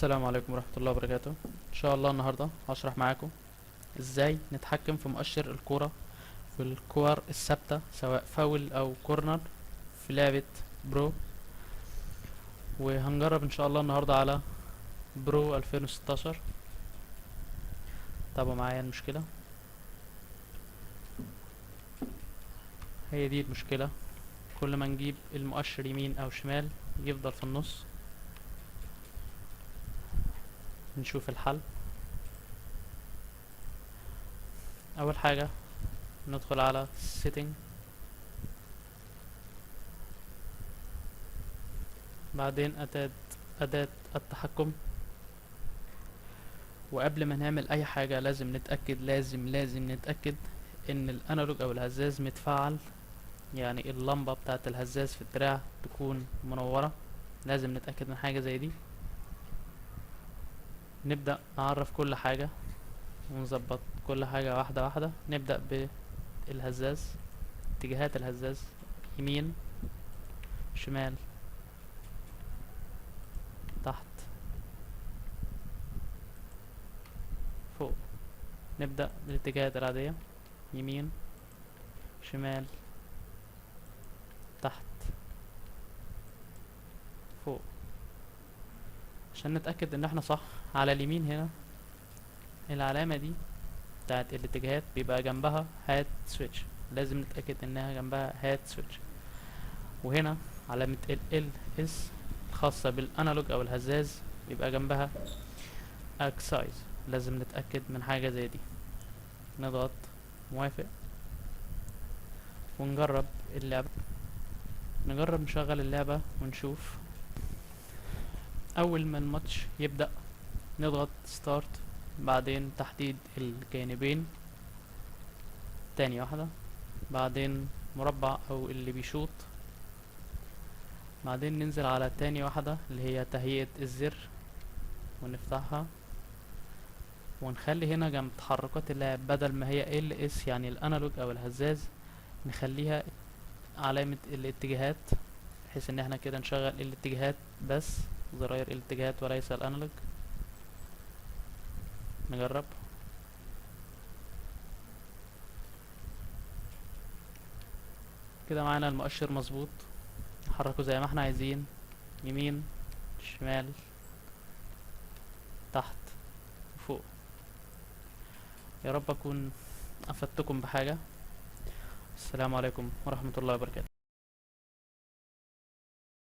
السلام عليكم ورحمة الله وبركاته. ان شاء الله النهاردة هشرح معاكم ازاي نتحكم في مؤشر الكورة في الكور الثابتة سواء فاول او كورنر في لعبة برو. وهنجرب ان شاء الله النهاردة على برو 2016. تابعوا معايا المشكلة. هي دي المشكلة، كل ما نجيب المؤشر يمين او شمال يفضل في النص. نشوف الحل. اول حاجة ندخل على setting، بعدين أداة التحكم. وقبل ما نعمل اي حاجة لازم نتأكد لازم نتأكد ان الانالوج او الهزاز متفعل، يعني اللمبة بتاعة الهزاز في الدراع تكون منورة. لازم نتأكد من حاجة زي دي. نبدأ نعرف كل حاجة ونظبط كل حاجة واحدة واحدة. نبدأ بالهزاز، اتجاهات الهزاز: يمين، شمال، تحت، فوق. نبدأ بالاتجاهات العادية: يمين، شمال، تحت، فوق. عشان نتأكد ان احنا صح، على اليمين هنا العلامة دي بتاعت الاتجاهات بيبقى جنبها هات سويتش، لازم نتأكد انها جنبها هات سويتش. وهنا علامة ال اس الخاصة بالانالوج او الهزاز بيبقى جنبها اكسايز، لازم نتأكد من حاجة زي دي. نضغط موافق ونجرب اللعبة. نجرب نشغل اللعبة ونشوف. اول ما الماتش يبدأ نضغط ستارت، بعدين تحديد الجانبين تاني واحدة، بعدين مربع او اللي بيشوط، بعدين ننزل على تاني واحدة اللي هي تهيئة الزر ونفتحها، ونخلي هنا جنب تحركات اللاعب بدل ما هي LS يعني الانالوج او الهزاز نخليها علامة الاتجاهات، بحيث ان احنا كده نشغل الاتجاهات بس، زراير الاتجاهات وليس الانالوج. نجرب. كده معانا المؤشر مظبوط، نحركه زي ما احنا عايزين: يمين، شمال، تحت، فوق. يا رب اكون افدتكم بحاجة. السلام عليكم ورحمة الله وبركاته.